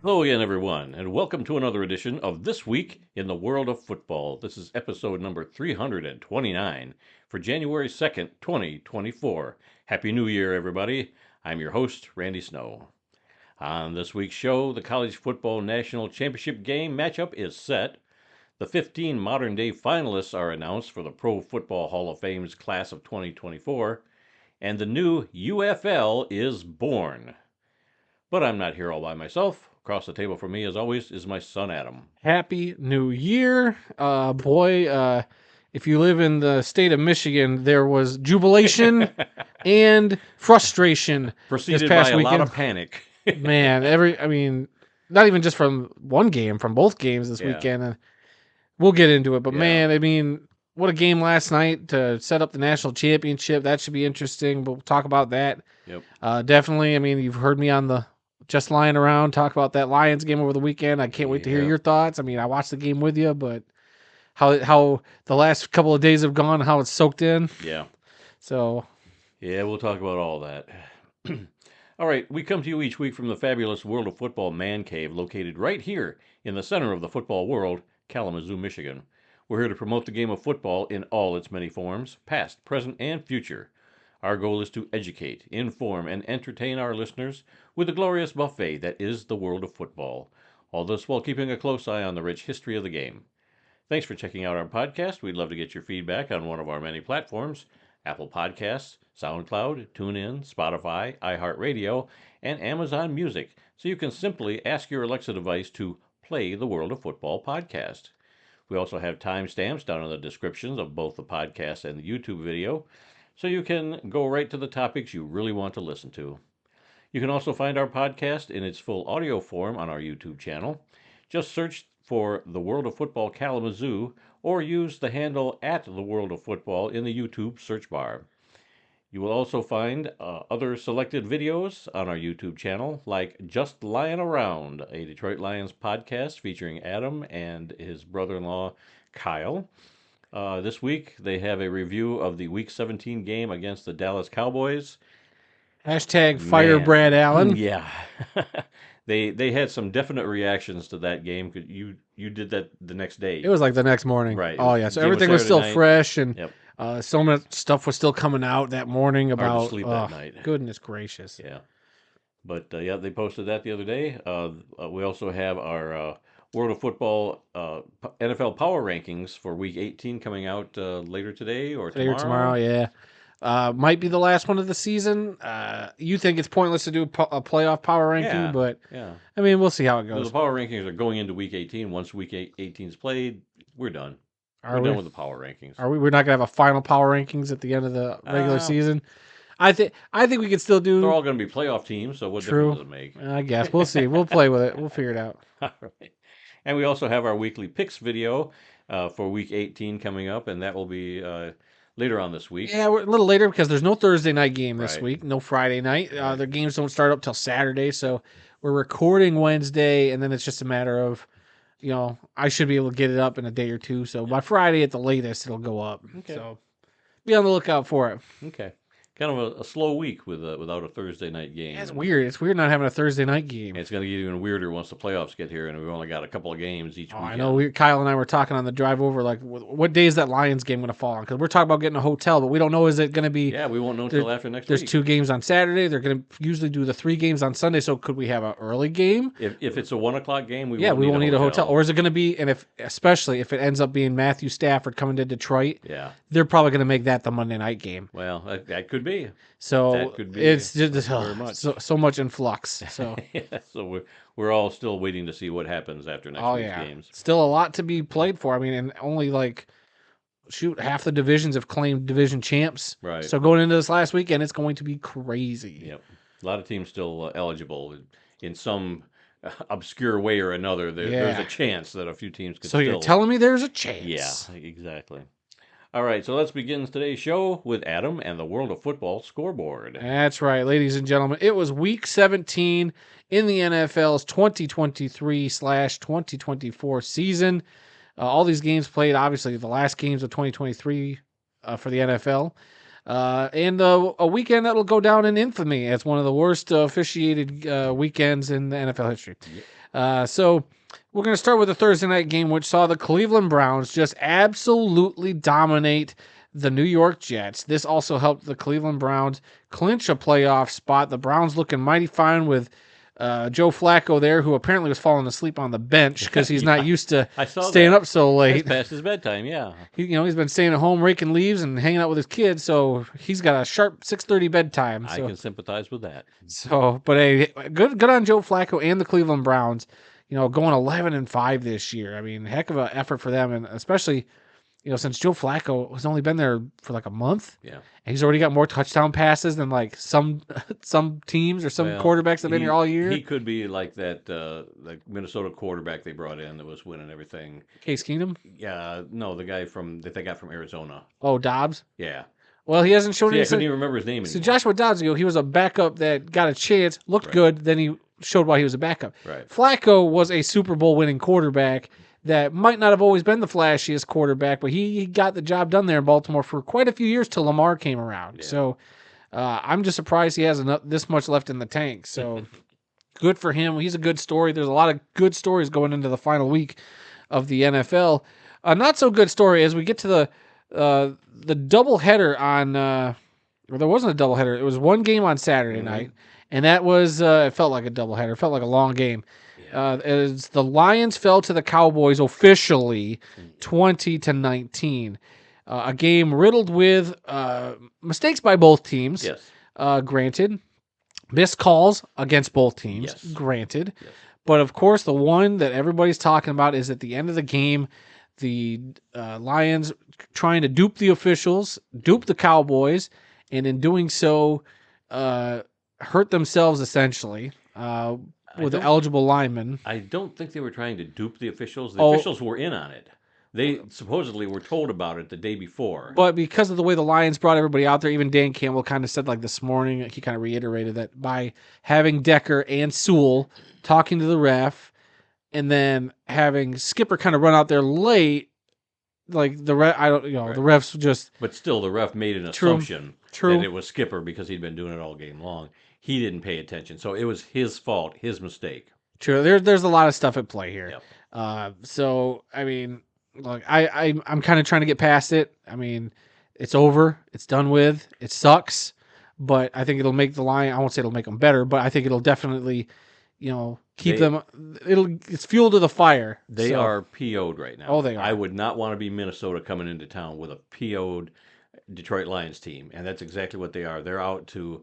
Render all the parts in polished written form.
Hello again, everyone, and welcome to another edition of This Week in the World of Football. This is episode number 329 for January 2nd, 2024. Happy New Year, everybody. I'm your host, Randy Snow. On this week's show, the College Football National Championship game matchup is set. The 15 Modern Day Finalists are announced for the Pro Football Hall of Fame's class of 2024, and the new UFL is born. But I'm not here all by myself. Across the table from me, as always, is my son Adam. Happy New Year. If you live in the state of Michigan, there was jubilation and frustration Preceded this by past a lot weekend. of panic. Man, not even just from one game, from both games this Yeah. weekend. And we'll get into it. But Yeah. man, what a game last night to set up the national championship. That should be interesting. We'll talk about that. Yep. Definitely. You've heard me on the Just Lying Around talk about that Lions game over the weekend. I can't wait to hear Yep. your thoughts. I watched the game with you, but how the last couple of days have gone, how it's soaked in. Yeah. So Yeah, we'll talk about all that. All right, we come to you each week from the fabulous World of Football Man Cave located right here in the center of the football world, Kalamazoo, Michigan. We're here to promote the game of football in all its many forms, past, present, and future. Our goal is to educate, inform, and entertain our listeners with the glorious buffet that is the world of football. All this while keeping a close eye on the rich history of the game. Thanks for checking out our podcast. We'd love to get your feedback on one of our many platforms: Apple Podcasts, SoundCloud, TuneIn, Spotify, iHeartRadio, and Amazon Music. So you can simply ask your Alexa device to play the World of Football podcast. We also have timestamps down in the descriptions of both the podcast and the YouTube video, so you can go right to the topics you really want to listen to. You can also find our podcast in its full audio form on our YouTube channel. Just search for The World of Football Kalamazoo or use the handle @The World of Football in the YouTube search bar. You will also find other selected videos on our YouTube channel, like Just Lying Around, a Detroit Lions podcast featuring Adam and his brother-in-law, Kyle. This week, they have a review of the Week 17 game against the Dallas Cowboys. #fire Man. Brad Allen. Yeah. They had some definite reactions to that game. 'Cause you did that the next day. It was like the next morning. Right. Oh yeah. So Game was everything was still Saturday night. fresh, and Yep. so much stuff was still coming out that morning Hard to about. sleep that night. Goodness gracious. Yeah. But yeah, they posted that the other day. We also have our World of Football NFL Power Rankings for Week 18 coming out later today or Today tomorrow. or tomorrow, yeah. Might be the last one of the season. You think it's pointless to do a playoff power ranking, Yeah. but Yeah. we'll see how it So goes. the power rankings are going into Week 18. Once Week 18 is played, we're done. Are We're we? done with the power rankings. Are we? We're not gonna have a final power rankings at the end of the regular season. I think we could still do. They're all going to be playoff teams, so what True. difference does it make? I guess we'll see. We'll play with it. We'll figure it out. All right. And we also have our weekly picks video for Week 18 coming up, and that will be later on this week. Yeah, we're a little later because there's no Thursday night game this Right. week. No Friday night. Right. The games don't start up till Saturday, so we're recording Wednesday, and then it's just a matter of, I should be able to get it up in a day or two. So by Friday at the latest, it'll go up. Okay. So be on the lookout for it. Okay. Kind of a slow week without a Thursday night game. Yeah, it's weird. It's weird not having a Thursday night game. And it's going to get even weirder once the playoffs get here, and we've only got a couple of games each weekend. I know. Kyle and I were talking on the drive over, like, what day is that Lions game going to fall on? Because we're talking about getting a hotel, but we don't know, is it going to be... Yeah, we won't know until after next There's week. 2 games on Saturday. They're going to usually do the 3 games on Sunday, so could we have an early game? If it's a 1 o'clock game, we won't need a hotel. Or is it going to be, and especially if it ends up being Matthew Stafford coming to Detroit, Yeah. they're probably going to make that the Monday night game. Well, that could be. So That could be it's just very much. so much in flux. So Yeah, so we're all still waiting to see what happens after next week's games. Still a lot to be played for. And only half the divisions have claimed division champs. Right. So going into this last weekend, it's going to be crazy. Yep. A lot of teams still eligible in some obscure way or another. There's a chance that a few teams could. So you're telling me there's a chance? Yeah, exactly. All right, so let's begin today's show with Adam and the World of Football scoreboard. That's right, ladies and gentlemen. It was Week 17 in the NFL's 2023/2024 season. All these games played, obviously, the last games of 2023 for the NFL. And a weekend that'll go down in infamy as one of the worst officiated weekends in the NFL history. So we're going to start with the Thursday night game, which saw the Cleveland Browns just absolutely dominate the New York Jets. This also helped the Cleveland Browns clinch a playoff spot. The Browns looking mighty fine with Joe Flacco there, who apparently was falling asleep on the bench because he's not used to staying up so late. That's past his bedtime, yeah. He's been staying at home raking leaves and hanging out with his kids, so he's got a sharp 6:30 bedtime. I can sympathize with that. So, but good on Joe Flacco and the Cleveland Browns. Going 11-5 this year. I mean, heck of an effort for them, and especially since Joe Flacco has only been there for like a month. Yeah. And he's already got more touchdown passes than like some teams or some quarterbacks that have been here all year. He could be like that like Minnesota quarterback they brought in that was winning everything. Case Keenum? Yeah, no, the guy that they got from Arizona. Oh, Dobbs? Yeah. Well, he hasn't shown I couldn't even remember his name anymore. So Joshua Dobbs, he was a backup that got a chance, looked good, then he showed why he was a backup. Right. Flacco was a Super Bowl winning quarterback that might not have always been the flashiest quarterback, but he got the job done there in Baltimore for quite a few years till Lamar came around. Yeah. So I'm just surprised he has this much left in the tank. So good for him. He's a good story. There's a lot of good stories going into the final week of the NFL. A not so good story as we get to the doubleheader on, or there wasn't a doubleheader. It was one game on Saturday night, and that was it felt like a doubleheader. It felt like a long game. As the Lions fell to the Cowboys officially 20-19. A game riddled with mistakes by both teams. Yes. Granted. Missed calls against both teams. Yes. Granted. Yes. But of course, the one that everybody's talking about is at the end of the game, the Lions trying to dupe the officials, dupe the Cowboys, and in doing so, hurt themselves essentially. With the eligible linemen. I don't think they were trying to dupe the officials. The officials were in on it. They supposedly were told about it the day before. But because of the way the Lions brought everybody out there, even Dan Campbell kind of said like this morning, he kind of reiterated that by having Decker and Sewell talking to the ref and then having Skipper kind of run out there late, like the ref, the refs just... But still, the ref made an assumption that it was Skipper because he'd been doing it all game long. He didn't pay attention, so it was his fault, his mistake. True. There's a lot of stuff at play here. Yep. So I mean, look, I'm kind of trying to get past it. I mean, it's over, it's done with. It sucks, but I think it'll make the Lions. I won't say it'll make them better, but I think it'll definitely, keep them. It's fuel to the fire. They are PO'd right now. Oh, they are. I would not want to be Minnesota coming into town with a PO'd Detroit Lions team, and that's exactly what they are. They're out to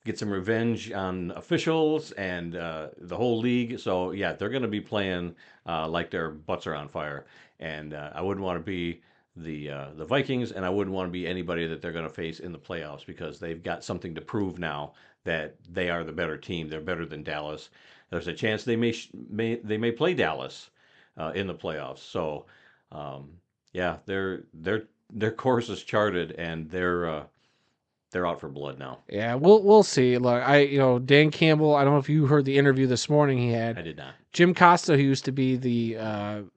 get some revenge on officials and the whole league. So, yeah, they're going to be playing like their butts are on fire. And I wouldn't want to be the Vikings, and I wouldn't want to be anybody that they're going to face in the playoffs because they've got something to prove now that they are the better team. They're better than Dallas. There's a chance they may play Dallas in the playoffs. So, yeah, their course is charted, and they're out for blood now. Yeah, we'll see. Look, Dan Campbell, I don't know if you heard the interview this morning he had. I did not. Jim Costa, who used to be the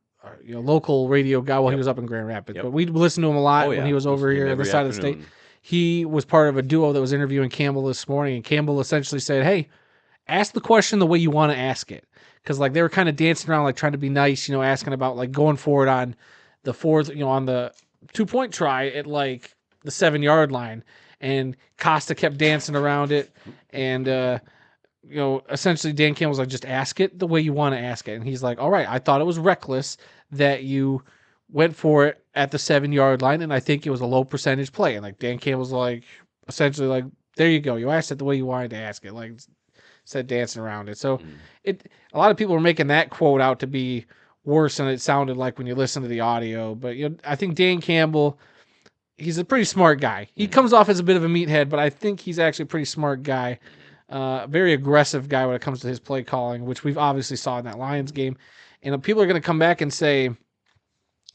local radio guy while he was up in Grand Rapids, but we listened to him a lot when he was over here on the side of the state. He was part of a duo that was interviewing Campbell this morning, and Campbell essentially said, hey, ask the question the way you want to ask it. Because like they were kind of dancing around, like trying to be nice, asking about like going for it on the fourth, on the 2-point try at like the 7-yard line. And Costa kept dancing around it. And, essentially Dan Campbell was like, just ask it the way you want to ask it. And he's like, all right, I thought it was reckless that you went for it at the 7-yard line. And I think it was a low percentage play. And like Dan Campbell's like, essentially like, there you go. You asked it the way you wanted to ask it. Like, said dancing around it. So a lot of people were making that quote out to be worse than it sounded like when you listen to the audio. But, I think Dan Campbell, he's a pretty smart guy. He comes off as a bit of a meathead, but I think he's actually a pretty smart guy. Very aggressive guy when it comes to his play calling, which we've obviously saw in that Lions game. And people are going to come back and say,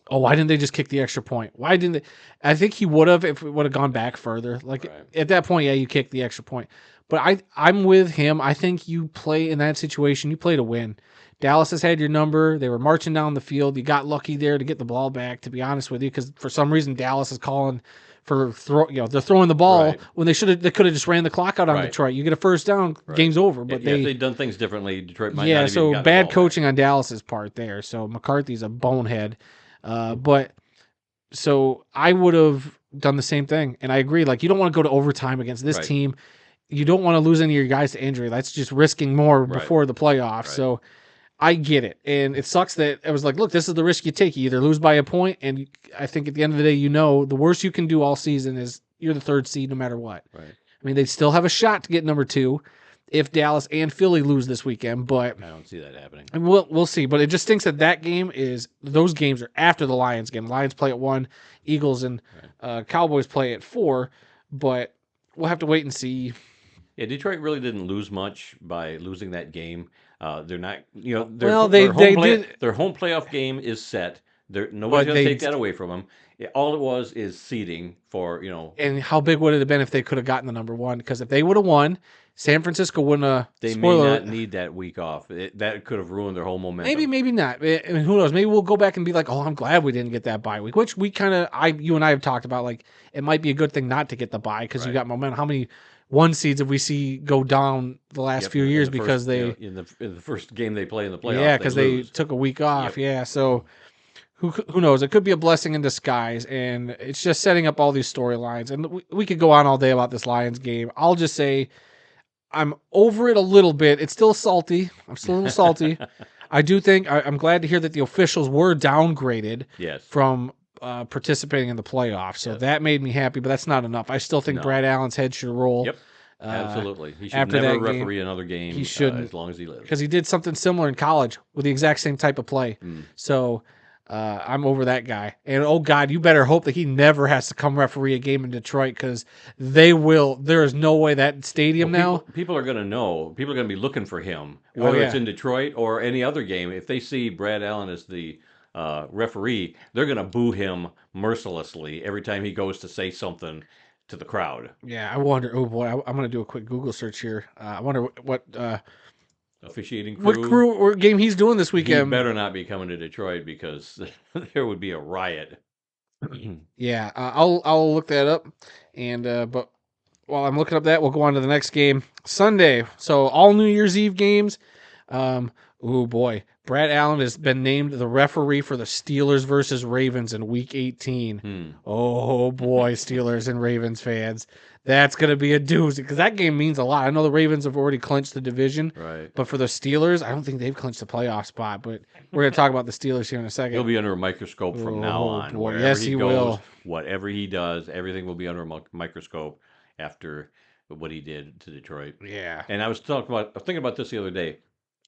oh, why didn't they just kick the extra point? Why didn't they? I think he would have if it would have gone back further. Like at that point, yeah, you kick the extra point. But I'm with him. I think you play in that situation, you play to win. Dallas has had your number. They were marching down the field. You got lucky there to get the ball back, to be honest with you, because for some reason Dallas is calling for they're throwing the ball when they could have just ran the clock out on Detroit. You get a first down, game's over. But if they'd done things differently, Detroit might not have so even bad coaching on Dallas's part there. So McCarthy's a bonehead. But so I would have done the same thing, and I agree. Like, you don't want to go to overtime against this team. You don't want to lose any of your guys to injury. That's just risking more before the playoffs. So I get it. And it sucks that I was like, look, this is the risk you take. You either lose by a point, and I think at the end of the day, the worst you can do all season is you're the third seed no matter what. Right. I mean, they still have a shot to get number 2 if Dallas and Philly lose this weekend, but I don't see that happening. And we'll see. But it just stinks that those games are after the Lions game. Lions play at 1, Eagles and Cowboys play at 4, but we'll have to wait and see. Yeah, Detroit really didn't lose much by losing that game. They're not, their home playoff game is set. Nobody's going to take that away from them. All it was is seeding for, And how big would it have been if they could have gotten the number 1? Because if they would have won, San Francisco wouldn't have. They may not need that week off. That could have ruined their whole momentum. Maybe not. I mean, who knows? Maybe we'll go back and be like, oh, I'm glad we didn't get that bye week, which we you and I have talked about. Like, it might be a good thing not to get the bye because you got momentum. How many 1 seeds have we see go down the last few years because they in the first game they play in the playoffs? Yeah, because they took a week off. Yep. Yeah, so who knows? It could be a blessing in disguise, and it's just setting up all these storylines. And we could go on all day about this Lions game. I'll just say I'm over it a little bit. It's still salty. I'm still a little salty. I do think I'm glad to hear that the officials were downgraded from participating in the playoffs. So that made me happy, but that's not enough. I still think Brad Allen's head should roll. Yep. Absolutely. He should never referee another game. He shouldn't, as long as he lives. Because he did something similar in college with the exact same type of play. So I'm over that guy. And, oh, God, you better hope that he never has to come referee a game in Detroit because they will. There is no way that stadium People are going to know. People are going to be looking for him, whether it's in Detroit or any other game. If they see Brad Allen as the referee, they're going to boo him mercilessly every time he goes to say something to the crowd. Yeah, I wonder. Oh boy, I'm going to do a quick Google search here. I wonder what officiating crew, what crew or game he's doing this weekend. He better not be coming to Detroit because there would be a riot. Yeah, I'll look that up, and but while I'm looking up that, we'll go on to the next game Sunday. So all New Year's Eve games. Oh boy. Brad Allen has been named the referee for the Steelers versus Ravens in Week 18. Oh, boy, Steelers and Ravens fans. That's going to be a doozy because that game means a lot. I know the Ravens have already clinched the division, but for the Steelers, I don't think they've clinched the playoff spot, but we're going to talk about the Steelers here in a second. He'll be under a microscope from now on. Boy. Yes, he will. Whatever he does, everything will be under a microscope after what he did to Detroit. Yeah. And I was thinking about this the other day.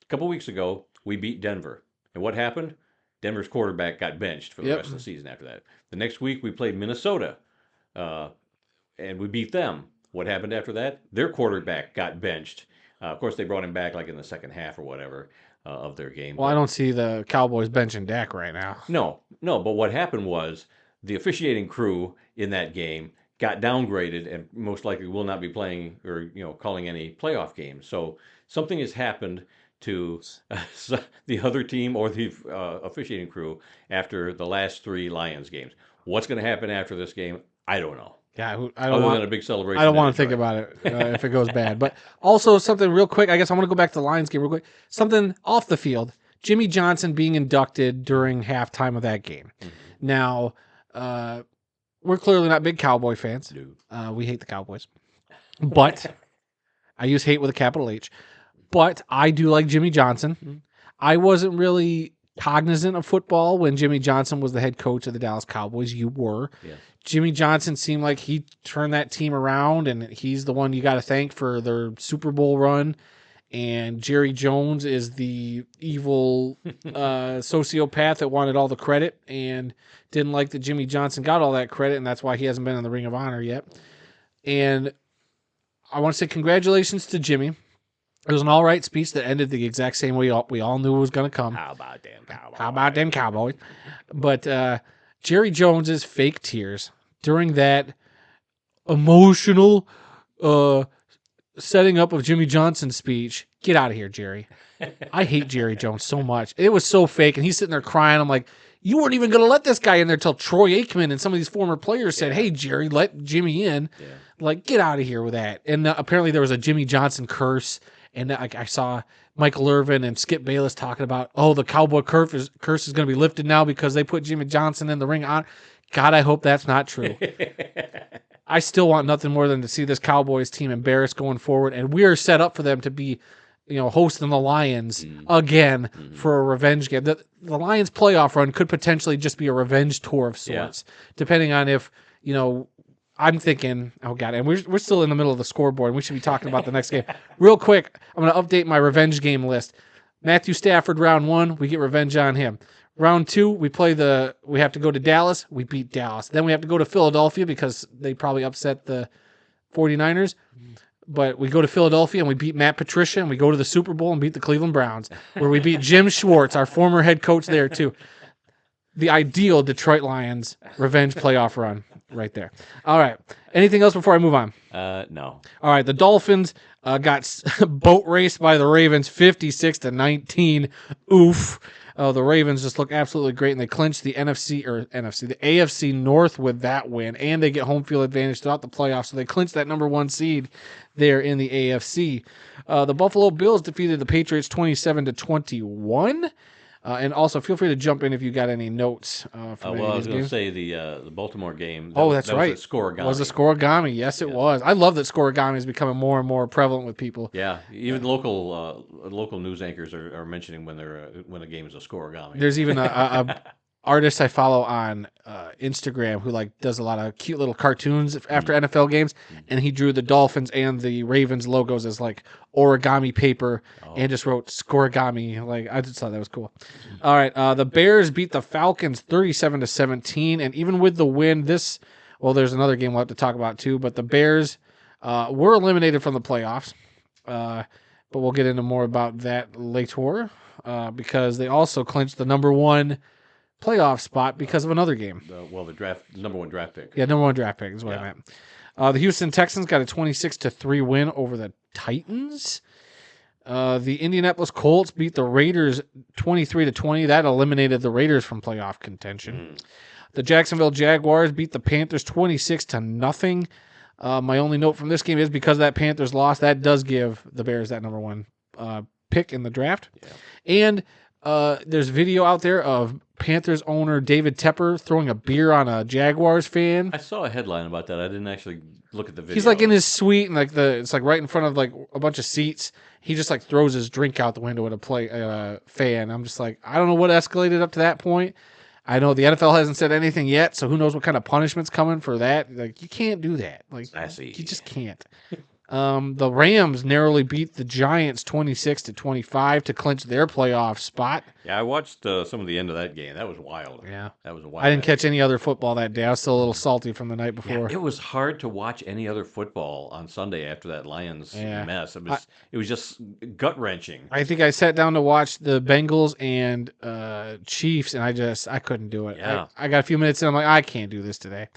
A couple weeks ago, we beat Denver. And what happened? Denver's quarterback got benched for the rest of the season after that. The next week, we played Minnesota, and we beat them. What happened after that? Their quarterback got benched. Of course, they brought him back like in the second half or whatever of their game. Well, I don't see the Cowboys benching Dak right now. No. But what happened was the officiating crew in that game got downgraded and most likely will not be playing or calling any playoff games. So something has happened to the other team or the officiating crew after the last 3 Lions games. What's going to happen after this game? I don't know. Yeah, Other than a big celebration. I don't want to think about it if it goes bad. But also something real quick. I guess I want to go back to the Lions game real quick. Something off the field. Jimmy Johnson being inducted during halftime of that game. Now, we're clearly not big Cowboy fans. We hate the Cowboys. But I use hate with a capital H. But I do like Jimmy Johnson. I wasn't really cognizant of football when Jimmy Johnson was the head coach of the Dallas Cowboys. You were. Yeah. Jimmy Johnson seemed like he turned that team around, and he's the one you got to thank for their Super Bowl run. And Jerry Jones is the evil sociopath that wanted all the credit and didn't like that Jimmy Johnson got all that credit, and that's why he hasn't been in the Ring of Honor yet. And I want to say congratulations to Jimmy. It was an all right speech that ended the exact same way we all knew it was going to come. How about them Cowboys? How about them Cowboys? But Jerry Jones's fake tears during that emotional setting up of Jimmy Johnson's speech. Get out of here, Jerry. I hate Jerry Jones so much. It was so fake, and he's sitting there crying. I'm like, you weren't even going to let this guy in there till Troy Aikman and some of these former players said, hey, Jerry, let Jimmy in. Yeah. Like, get out of here with that. And apparently there was a Jimmy Johnson curse, and I saw Michael Irvin and Skip Bayless talking about, the Cowboy curse is going to be lifted now because they put Jimmy Johnson in the ring. God, I hope that's not true. I still want nothing more than to see this Cowboys team embarrassed going forward, and we are set up for them to be hosting the Lions again for a revenge game. The Lions playoff run could potentially just be a revenge tour of sorts, depending on if, I'm thinking, oh God, and we're still in the middle of the scoreboard, and we should be talking about the next game. Real quick, I'm going to update my revenge game list. Matthew Stafford, round 1, we get revenge on him. Round 2, we have to go to Dallas, we beat Dallas. Then we have to go to Philadelphia because they probably upset the 49ers. But we go to Philadelphia and we beat Matt Patricia, and we go to the Super Bowl and beat the Cleveland Browns, where we beat Jim Schwartz, our former head coach there too. The ideal Detroit Lions revenge playoff run right there. All right. Anything else before I move on? No. All right. The Dolphins got boat raced by the Ravens 56-19. Oof. The Ravens just look absolutely great, and they clinched the the AFC North with that win, and they get home field advantage throughout the playoffs, so they clinched that number 1 seed there in the AFC. The Buffalo Bills defeated the Patriots 27-21. And also, feel free to jump in if you got any notes. I was going to say the Baltimore game. That's right. Was Scoregami. Was the Scoregami? Yes, it was. I love that Scoregami is becoming more and more prevalent with people. Yeah, even local news anchors are mentioning when a game is a Scoregami. There's even a artist I follow on Instagram who does a lot of cute little cartoons after NFL games, and he drew the Dolphins and the Ravens logos as origami paper and just wrote Scoregami. I just thought that was cool. All right, the Bears beat the Falcons 37-17, and even with the win, there's another game we'll have to talk about too, but the Bears were eliminated from the playoffs, but we'll get into more about that later because they also clinched the number 1 playoff spot because of another game. The number 1 draft pick. Yeah, number 1 draft pick is what I meant. The Houston Texans got a 26-3 win over the Titans. The Indianapolis Colts beat the Raiders 23-20. That eliminated the Raiders from playoff contention. The Jacksonville Jaguars beat the Panthers 26-0. My only note from this game is because that Panthers loss, that does give the Bears that number 1 pick in the draft. Yeah. And there's video out there of Panthers owner David Tepper throwing a beer on a Jaguars fan. I saw a headline about that. I didn't actually look at the video. He's in his suite and it's right in front of a bunch of seats. He just throws his drink out the window at a fan. I'm just I don't know what escalated up to that point. I know the NFL hasn't said anything yet, so who knows what kind of punishment's coming for that. You can't do that. You just can't. The Rams narrowly beat the Giants 26-25 to clinch their playoff spot. Yeah, I watched some of the end of that game. That was wild. Yeah. That was a wild. I didn't catch any other football that day. I was still a little salty from the night before. Yeah, it was hard to watch any other football on Sunday after that Lions mess. It was just gut-wrenching. I think I sat down to watch the Bengals and Chiefs, and I couldn't do it. Yeah. I got a few minutes in, I'm I can't do this today.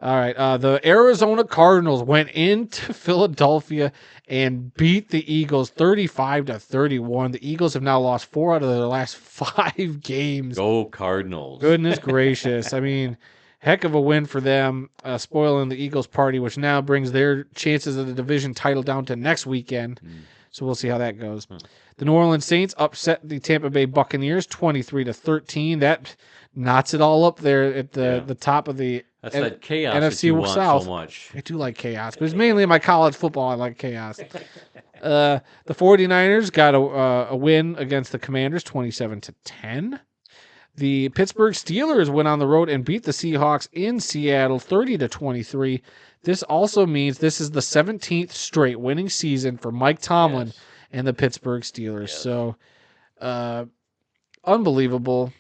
All right, the Arizona Cardinals went into Philadelphia and beat the Eagles 35-31. The Eagles have now lost 4 out of their last 5 games. Go Cardinals. Goodness gracious. Heck of a win for them, spoiling the Eagles' party, which now brings their chances of the division title down to next weekend. So we'll see how that goes. The New Orleans Saints upset the Tampa Bay Buccaneers 23-13. That knots it all up there at the top of the That's that chaos NFC that you want South. so much. I do like chaos, but it's mainly in my college football I like chaos. The 49ers got a win against the Commanders 27-10. The Pittsburgh Steelers went on the road and beat the Seahawks in Seattle 30-23. This also means this is the 17th straight winning season for Mike Tomlin and the Pittsburgh Steelers. Yes. So, unbelievable.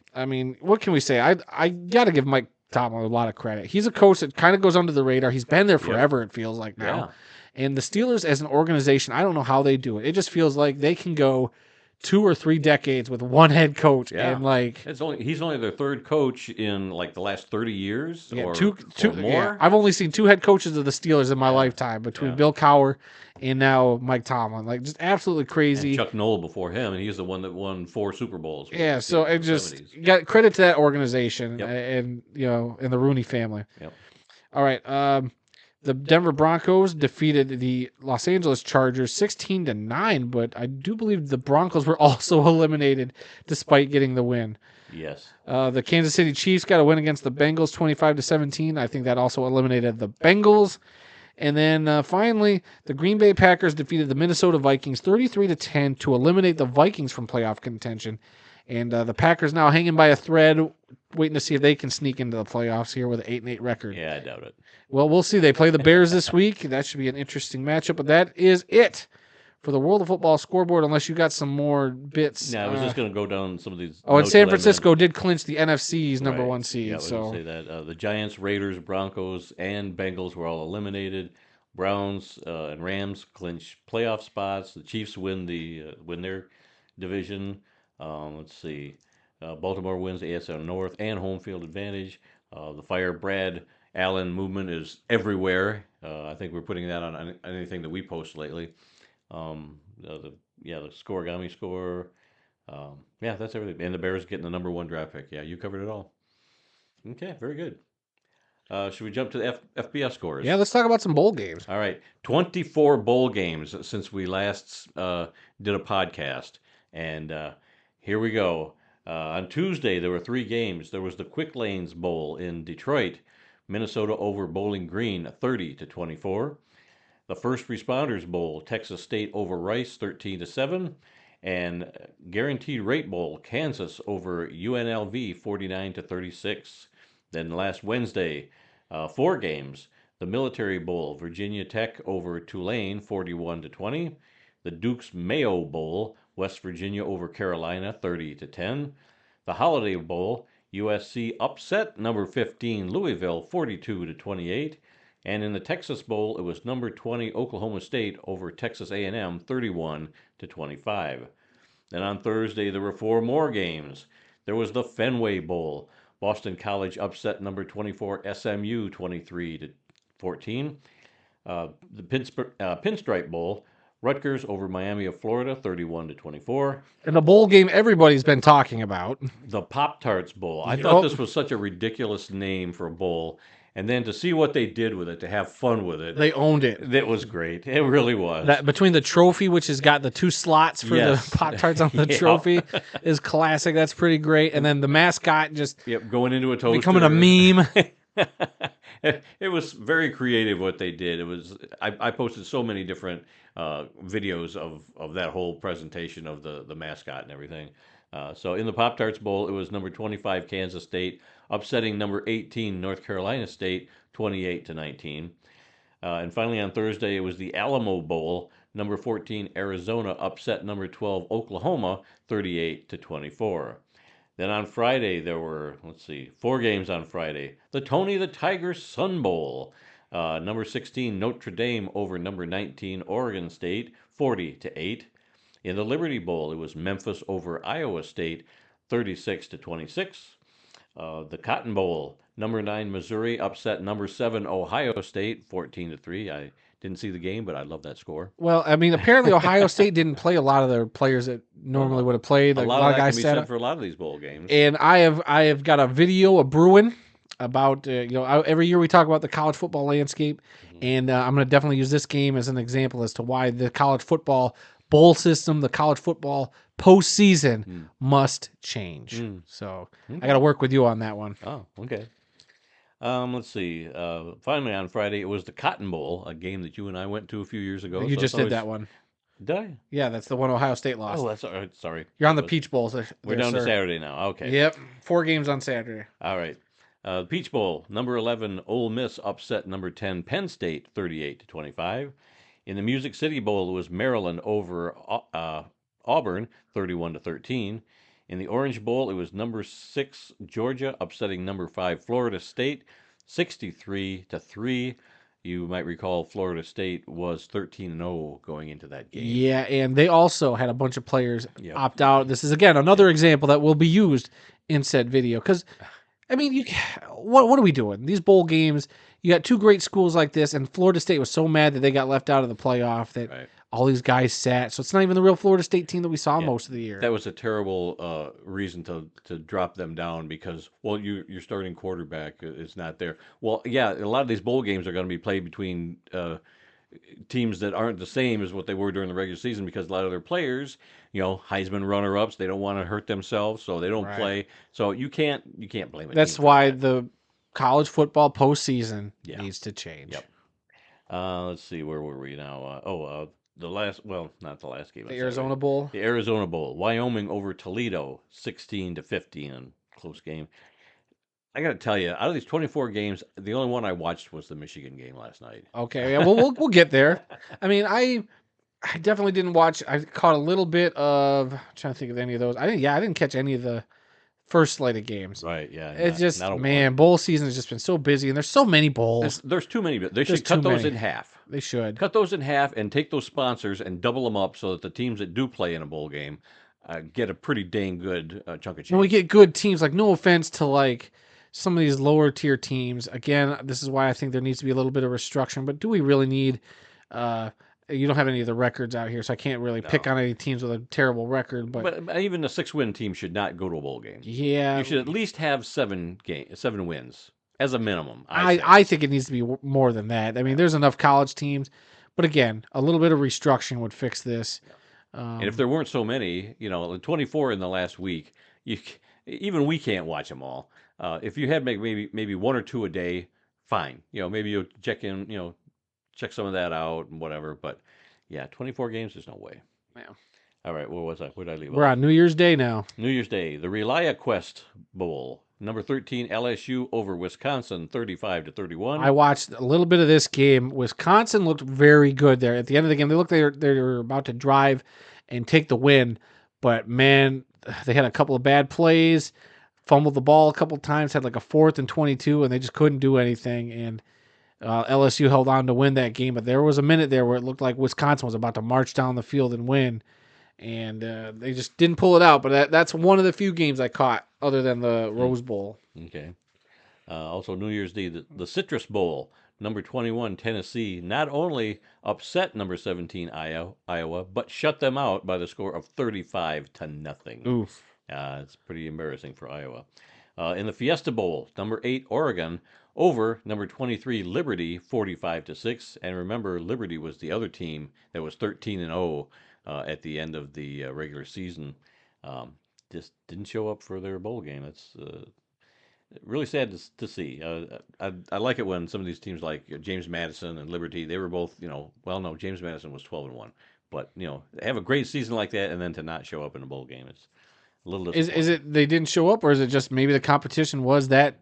What can we say? I got to give Mike Tomlin a lot of credit. He's a coach that kind of goes under the radar. He's been there forever, it feels like now. Yeah. And the Steelers as an organization, I don't know how they do it. It just feels like they can go 2 or 3 decades with one head coach, and like he's only their third coach in like the last 30 years or more. Yeah. I've only seen 2 head coaches of the Steelers in my lifetime, between Bill Cowher and now Mike Tomlin. Like, just absolutely crazy. And Chuck Noll before him, and he's the one that won 4 Super Bowls. Yeah, so it just got credit to that organization and and the Rooney family. Yep. All right. The Denver Broncos defeated the Los Angeles Chargers 16-9, but I do believe the Broncos were also eliminated despite getting the win. Yes. The Kansas City Chiefs got a win against the Bengals 25-17. I think that also eliminated the Bengals. And then finally, the Green Bay Packers defeated the Minnesota Vikings 33-10 to eliminate the Vikings from playoff contention. And the Packers now hanging by a thread, waiting to see if they can sneak into the playoffs here with an 8-8 record. Yeah, I doubt it. Well, we'll see. They play the Bears this week. That should be an interesting matchup. But that is it for the World of Football scoreboard, unless you got some more bits. Yeah, I was just going to go down some of these. Oh, and San Francisco did clinch the NFC's number 1 seed. Yeah, I was going to say that. The Giants, Raiders, Broncos, and Bengals were all eliminated. Browns and Rams clinch playoff spots. The Chiefs win their division. Let's see. Baltimore wins the AFC North and home field advantage. The Fire Brad Allen movement is everywhere. I think we're putting that on anything that we post lately. The Scoregami score. That's everything. And the Bears getting the number 1 draft pick. Yeah, you covered it all. Okay, very good. Should we jump to the FBS scores? Yeah, let's talk about some bowl games. All right. 24 bowl games since we last did a podcast. And here we go. On Tuesday, there were 3 games. There was the Quick Lanes Bowl in Detroit. Minnesota over Bowling Green, 30-24. The First Responders Bowl, Texas State over Rice, 13-7. And Guaranteed Rate Bowl, Kansas over UNLV, 49-36. Then last Wednesday, 4 games. The Military Bowl, Virginia Tech over Tulane, 41-20. The Duke's Mayo Bowl, West Virginia over Carolina, 30-10. The Holiday Bowl, USC upset number 15 Louisville, 42-28. And in the Texas Bowl, it was number 20 Oklahoma State over Texas A&M, 31-25. Then on Thursday, there were 4 more games. There was the Fenway Bowl. Boston College upset number 24 SMU, 23-14. The Pinstripe Bowl, Rutgers over Miami of Florida, 31-24. And a bowl game everybody's been talking about. The Pop-Tarts Bowl. I thought this was such a ridiculous name for a bowl. And then to see what they did with it, to have fun with it. They owned it. It was great. It really was. That between the trophy, which has got the 2 slots for the Pop-Tarts on the trophy, is classic. That's pretty great. And then the mascot just going into a toaster. Becoming a meme. It was very creative what they did. It was I posted so many different videos of that whole presentation of the mascot and everything. So in the Pop-Tarts Bowl, it was number 25 Kansas State upsetting number 18 North Carolina State, 28-19. And finally on Thursday, it was the Alamo Bowl. Number 14 Arizona upset number 12 Oklahoma, 38-24. Then on Friday, there were, 4 games on Friday. The Tony the Tiger Sun Bowl. Number 16 Notre Dame over number 19 Oregon State, 40-8. In the Liberty Bowl, it was Memphis over Iowa State, 36-26. The Cotton Bowl, number 9 Missouri upset number 7 Ohio State, 14-3. I didn't see the game, but I love that score. Well, I mean, apparently Ohio State didn't play a lot of their players that normally would have played. A lot of guys can be said for a lot of these bowl games. And I have got a video of Bruin about every year we talk about the college football landscape, and I'm going to definitely use this game as an example as to why the college football bowl system, the college football postseason must change. So I got to work with you on that one. Oh, okay. Let's see. Finally, on Friday, it was the Cotton Bowl, a game that you and I went to a few years ago. You just did that one. Did I? Yeah, that's the one Ohio State lost. Oh, that's all right. Sorry. You're on the Peach Bowl. We're down to Saturday now. Okay. Yep. 4 games on Saturday. All right. Peach Bowl, number 11 Ole Miss upset number 10 Penn State, 38-25. In the Music City Bowl, it was Maryland over Auburn, 31-13. In the Orange Bowl, it was number 6 Georgia upsetting number 5 Florida State, 63-3. You might recall Florida State was 13-0 going into that game. Yeah, and they also had a bunch of players opt out. This is, again, another example that will be used in said video. Because, I mean, what are we doing? These bowl games, you got two great schools like this, and Florida State was so mad that they got left out of the playoff that all these guys sat. So it's not even the real Florida State team that we saw most of the year. That was a terrible reason to drop them down because, well, your starting quarterback is not there. Well, yeah, a lot of these bowl games are going to be played between teams that aren't the same as what they were during the regular season because a lot of their players, Heisman runner-ups, they don't want to hurt themselves, so they don't play. So you can't blame it. That's why the college football postseason needs to change. Yep. Let's see, where were we now? Not the last game. The Arizona Bowl. The Arizona Bowl. Wyoming over Toledo, 16-15, close game. I got to tell you, out of these 24 games, the only one I watched was the Michigan game last night. Okay, yeah, we'll get there. I mean, I definitely didn't watch. I caught a little bit of. I'm trying to think of any of those. I didn't catch any of the first slate of games. Right, yeah. It's just, man, bowl season has just been so busy, and there's so many bowls. There's too many. They should cut those in half. They should. Cut those in half and take those sponsors and double them up so that the teams that do play in a bowl game get a pretty dang good chunk of change. When we get good teams, like, no offense to, like, some of these lower tier teams. Again, this is why I think there needs to be a little bit of restructuring, but do we really need you don't have any of the records out here, so I can't really pick on any teams with a terrible record. But even a 6-win team should not go to a bowl game. Yeah. You should at least have 7 wins as a minimum. I think it needs to be more than that. I mean, there's enough college teams, but again, a little bit of restructuring would fix this. And if there weren't so many, 24 in the last week, even we can't watch them all. If you had maybe 1 or 2 a day, fine. Maybe you'll check in, check some of that out and whatever. But yeah, 24 games, there's no way. Yeah. All right, where was I? Where did I leave? We're on New Year's Day now. New Year's Day, the ReliaQuest Bowl. Number 13 LSU over Wisconsin, 35-31. I watched a little bit of this game. Wisconsin looked very good there. At the end of the game, they looked like they were about to drive and take the win. But man, they had a couple of bad plays, fumbled the ball a couple of times, had like a 4th and 22, and they just couldn't do anything. And LSU held on to win that game. But there was a minute there where it looked like Wisconsin was about to march down the field and win. And they just didn't pull it out. But that's one of the few games I caught other than the Rose Bowl. Okay. Also, New Year's Day, the Citrus Bowl, number 21, Tennessee, not only upset number 17, Iowa, but shut them out by the score of 35-0. Oof. It's pretty embarrassing for Iowa. In the Fiesta Bowl, number 8, Oregon, over number 23, Liberty, 45-6. And remember, Liberty was the other team that was 13-0 at the end of the regular season. Just didn't show up for their bowl game. It's really sad to see. I like it when some of these teams like James Madison and Liberty, they were both, James Madison was 12-1. But, they have a great season like that, and then to not show up in a bowl game, it's a little disappointing. Is it they didn't show up, or is it just maybe the competition was that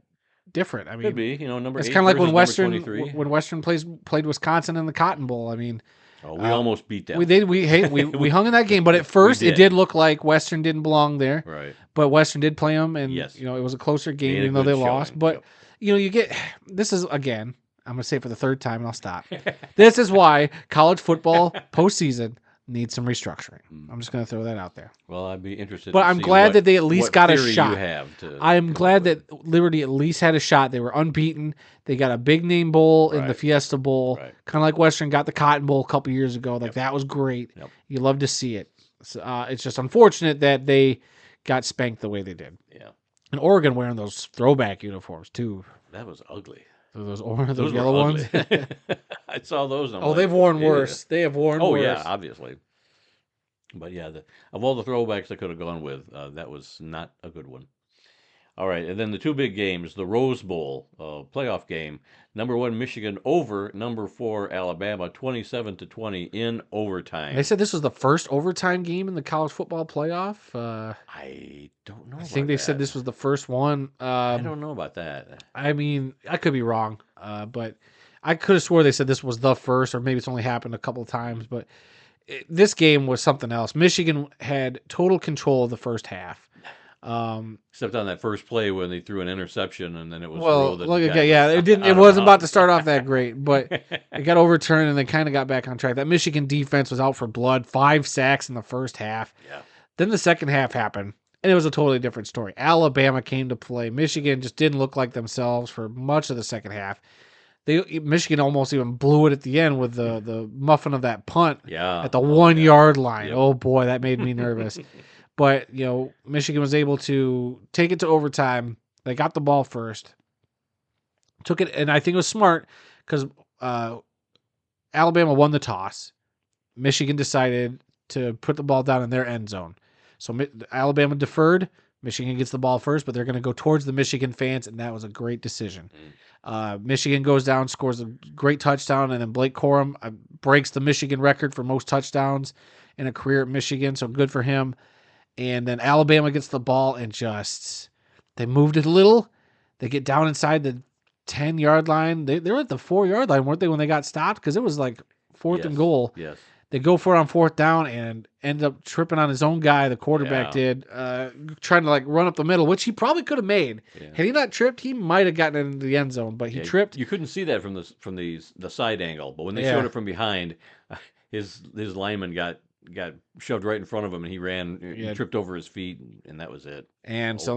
different? I mean, could be. Number 8 it's kind of like when Western played Wisconsin in the Cotton Bowl. I mean, we almost beat them. We hung in that game, but at first it did look like Western didn't belong there. Right. But Western did play them, and yes. it was a closer game, even though they lost. But you get this is again. I'm going to say it for the 3rd time, and I'll stop. This is why college football postseason needs some restructuring. I'm just going to throw that out there. Well, I'd be interested. But I'm glad that they at least got a shot. I'm glad that Liberty at least had a shot. They were unbeaten. They got a big name bowl in the Fiesta Bowl, kind of like Western got the Cotton Bowl a couple years ago. Like that was great. Yep. You love to see it. So, it's just unfortunate that they got spanked the way they did. Yeah. And Oregon wearing those throwback uniforms too. That was ugly. Those yellow ones. I saw those. They've worn worse. They have worn worse. Oh yeah, obviously. But yeah, of all the throwbacks I could have gone with, that was not a good one. All right, and then the 2 big games, the Rose Bowl playoff game, number 1 Michigan over number 4 Alabama, 27-20 in overtime. They said this was the first overtime game in the college football playoff. I don't know. I think they said this was the first one. I don't know about that. I mean, I could be wrong, but I could have swore they said this was the first, or maybe it's only happened a couple of times. But this game was something else. Michigan had total control of the first half. Except on that first play when they threw an interception and then it was well, look again, yeah, it didn't. It wasn't about to start off that great, but it got overturned and they kind of got back on track. That Michigan defense was out for blood. 5 sacks in the first half. Yeah. Then the second half happened, and it was a totally different story. Alabama came to play. Michigan just didn't look like themselves for much of the second half. Michigan almost even blew it at the end with the muffin of that punt at the 1 yard line. Yep. Oh boy, that made me nervous. But, Michigan was able to take it to overtime. They got the ball first. Took it, and I think it was smart because Alabama won the toss. Michigan decided to put the ball down in their end zone. So Alabama deferred. Michigan gets the ball first, but they're going to go towards the Michigan fans, and that was a great decision. Michigan goes down, scores a great touchdown, and then Blake Corum breaks the Michigan record for most touchdowns in a career at Michigan, so good for him. And then Alabama gets the ball and they moved it a little. They get down inside the 10-yard line. They were at the 4-yard line, weren't they, when they got stopped? Because it was like fourth and goal. Yes. They go for it on 4th down and end up tripping on his own guy, the quarterback did, trying to run up the middle, which he probably could have made. Yeah. Had he not tripped, he might have gotten into the end zone, but he tripped. You couldn't see that from the side angle, but when they showed it from behind, his lineman got shoved right in front of him, and he ran, he tripped over his feet, and that was it. And so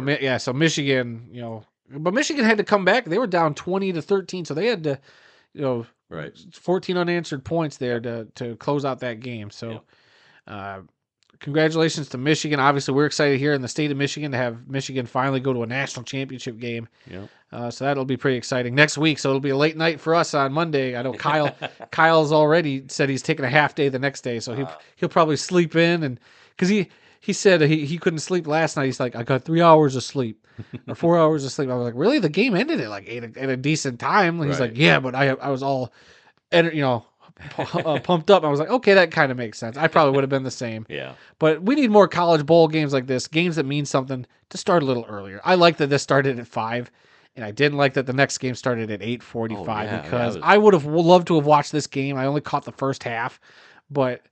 Michigan, but Michigan had to come back. They were down 20-13, so they had to, 14 unanswered points there to close out that game. So, congratulations to Michigan. Obviously, we're excited here in the state of Michigan to have Michigan finally go to a national championship game. So that'll be pretty exciting next week. So it'll be a late night for us on Monday. I know Kyle's already said he's taking a half day the next day, so he'll probably sleep in, and because he said he couldn't sleep last night. He's like, I got 3 hours of sleep or 4 hours of sleep. I was like, really? The game ended at 8 at a decent time. He's like, yeah, but I was all, pumped up. I was like, okay, that kind of makes sense. I probably would have been the same. Yeah. But we need more college bowl games like this, games that mean something, to start a little earlier. I like that this started at 5. And I didn't like that the next game started at 8:45 because I would have loved to have watched this game. I only caught the first half, but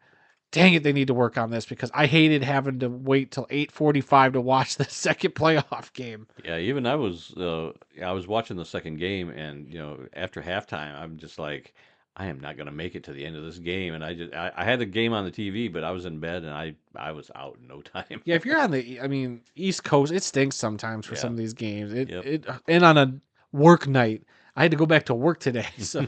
dang it, they need to work on this because I hated having to wait till 8:45 to watch the second playoff game. Yeah, even I was watching the second game, and after halftime, I'm just like, I am not going to make it to the end of this game, and I had the game on the TV, but I was in bed and I was out in no time. Yeah, if you're on the East Coast, it stinks sometimes for some of these games. And on a work night, I had to go back to work today. So,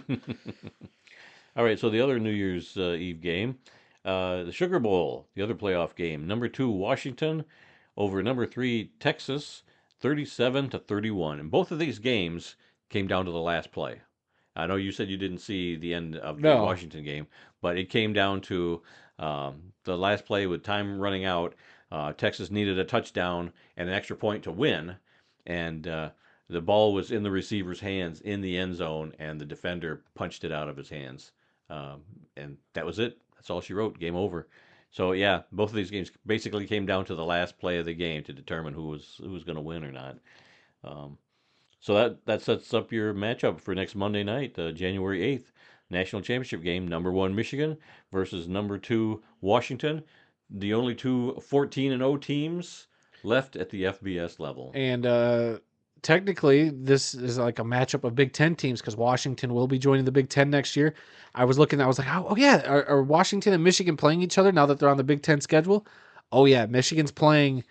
all right. So the other New Year's Eve game, the Sugar Bowl, the other playoff game, number 2 Washington over number 3 Texas, 37-31, and both of these games came down to the last play. I know you said you didn't see the end of the Washington game, but it came down to the last play with time running out. Texas needed a touchdown and an extra point to win, and the ball was in the receiver's hands in the end zone, and the defender punched it out of his hands. And that was it. That's all she wrote. Game over. So, yeah, both of these games basically came down to the last play of the game to determine who was going to win or not. So that sets up your matchup for next Monday night, January 8th, national championship game, number 1 Michigan versus number 2 Washington, the only two 14-0 teams left at the FBS level. And technically, this is like a matchup of Big Ten teams because Washington will be joining the Big Ten next year. I was like, oh yeah, are Washington and Michigan playing each other now that they're on the Big Ten schedule? Oh yeah, Michigan's playing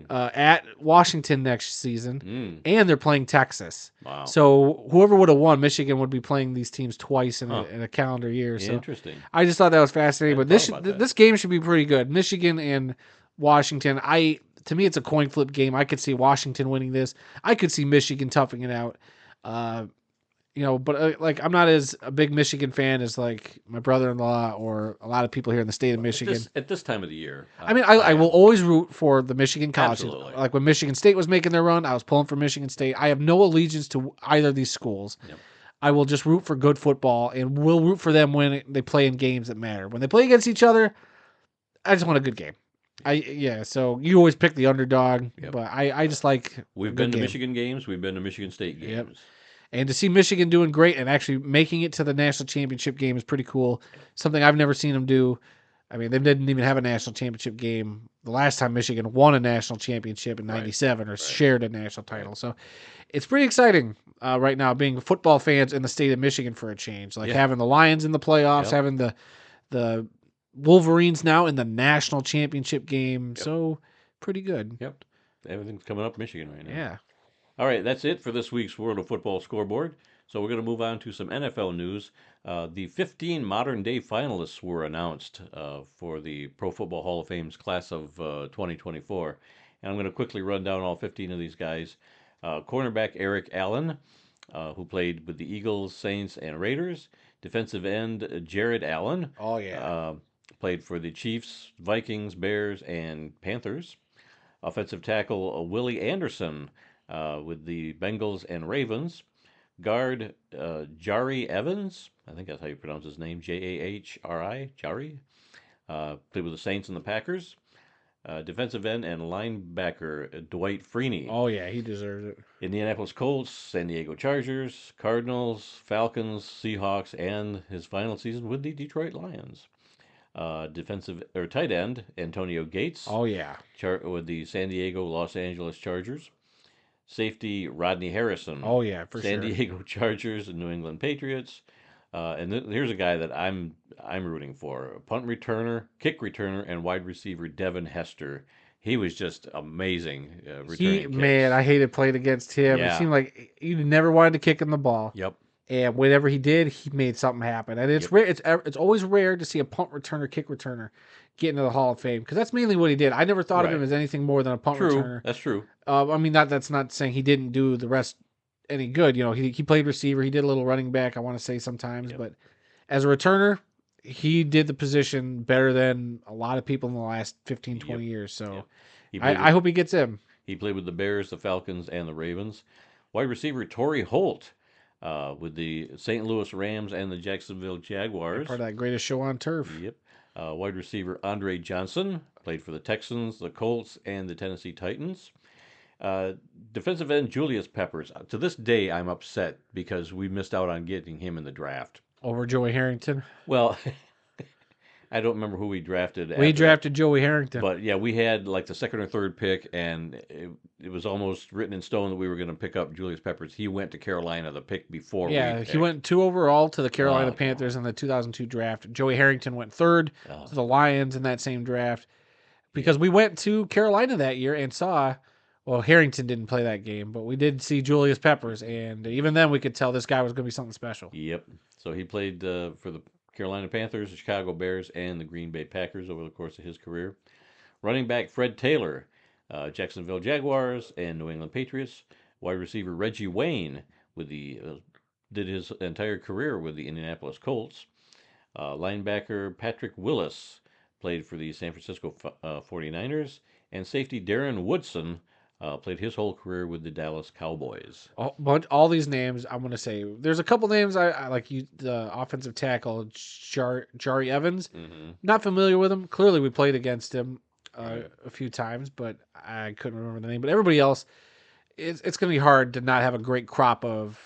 at Washington next season, and they're playing Texas. Wow! So whoever would have won, Michigan would be playing these teams twice in a calendar year. So interesting. I just thought that was fascinating. But this game should be pretty good. Michigan and Washington. To me, it's a coin flip game. I could see Washington winning this. I could see Michigan toughing it out. But I'm not as a big Michigan fan as like my brother-in-law or a lot of people here in the state of Michigan. At this time of the year. I will always root for the Michigan colleges. Absolutely. Like when Michigan State was making their run, I was pulling for Michigan State. I have no allegiance to either of these schools. Yep. I will just root for good football, and will root for them when they play in games that matter. When they play against each other, I just want a good game. So you always pick the underdog, but I just like. We've been to Michigan games. We've been to Michigan State games. Yep. And to see Michigan doing great and actually making it to the national championship game is pretty cool. Something I've never seen them do. I mean, they didn't even have a national championship game the last time Michigan won a national championship in '97 or shared a national title. So it's pretty exciting right now being football fans in the state of Michigan for a change. Like having the Lions in the playoffs, having the Wolverines now in the national championship game. So pretty good. Yep. Everything's coming up Michigan right now. Yeah. All right, that's it for this week's World of Football scoreboard. So we're going to move on to some NFL news. The 15 modern day finalists were announced for the Pro Football Hall of Fame's class of 2024. And I'm going to quickly run down all 15 of these guys. Cornerback Eric Allen, who played with the Eagles, Saints, and Raiders. Defensive end Jared Allen. Oh, yeah. Played for the Chiefs, Vikings, Bears, and Panthers. Offensive tackle Willie Anderson with the Bengals and Ravens. Guard Jari Evans, I think that's how you pronounce his name, Jahri, Jari. Played with the Saints and the Packers. Defensive end and linebacker Dwight Freeney. Oh, yeah, he deserves it. Indianapolis Colts, San Diego Chargers, Cardinals, Falcons, Seahawks, and his final season with the Detroit Lions. Defensive or tight end Antonio Gates. Oh, yeah. With the San Diego Los Angeles Chargers. Safety Rodney Harrison. Oh, yeah, for San Diego Chargers and New England Patriots. And here's a guy that I'm rooting for: punt returner, kick returner, and wide receiver Devin Hester. He was just amazing returning kicks. Man, I hated playing against him. Yeah. It seemed like he never wanted to kick him the ball. Yep. And whatever he did, he made something happen. And it's rare. It's always rare to see a punt returner, kick returner get into the Hall of Fame because that's mainly what he did. I never thought of him as anything more than a punt returner. That's true. I mean, that's not saying he didn't do the rest any good. You know, he played receiver. He did a little running back, I want to say sometimes. But as a returner, he did the position better than a lot of people in the last 15, 20 years. So I hope he gets him. He played with the Bears, the Falcons, and the Ravens. Wide receiver Torrey Holt. With the St. Louis Rams and the Jacksonville Jaguars. Part of that greatest show on turf. Yep. Wide receiver Andre Johnson played for the Texans, the Colts, and the Tennessee Titans. Defensive end Julius Peppers. To this day, I'm upset because we missed out on getting him in the draft. Over Joey Harrington? Well, I don't remember who we drafted. We drafted Joey Harrington. But yeah, we had like the second or third pick, and it was almost written in stone that we were going to pick up Julius Peppers. He went to Carolina the pick before. Yeah, he went 2 overall to the Carolina Panthers in the 2002 draft. Joey Harrington went 3rd to the Lions in that same draft. Because we went to Carolina that year and saw, well, Harrington didn't play that game, but we did see Julius Peppers, and even then we could tell this guy was going to be something special. Yep. So he played for the Carolina Panthers, the Chicago Bears, and the Green Bay Packers over the course of his career. Running back Fred Taylor, Jacksonville Jaguars and New England Patriots. Wide receiver Reggie Wayne did his entire career with the Indianapolis Colts. Linebacker Patrick Willis played for the San Francisco 49ers. And safety Darren Woodson played his whole career with the Dallas Cowboys. All these names, I'm going to say. There's a couple names I like. The offensive tackle, Jari Evans. Mm-hmm. Not familiar with him. Clearly, we played against him a few times, but I couldn't remember the name. But everybody else, it's going to be hard to not have a great crop of,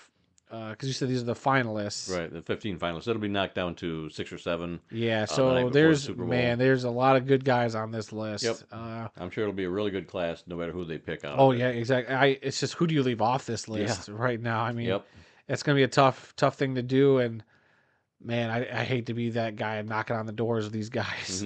because you said these are the finalists. Right, the 15 finalists. It'll be knocked down to 6 or 7. Yeah, so there's a lot of good guys on this list. Yep. I'm sure it'll be a really good class no matter who they pick out. Oh, yeah, exactly. It's just who do you leave off this list right now? I mean, it's going to be a tough thing to do, and man, I hate to be that guy knocking on the doors of these guys.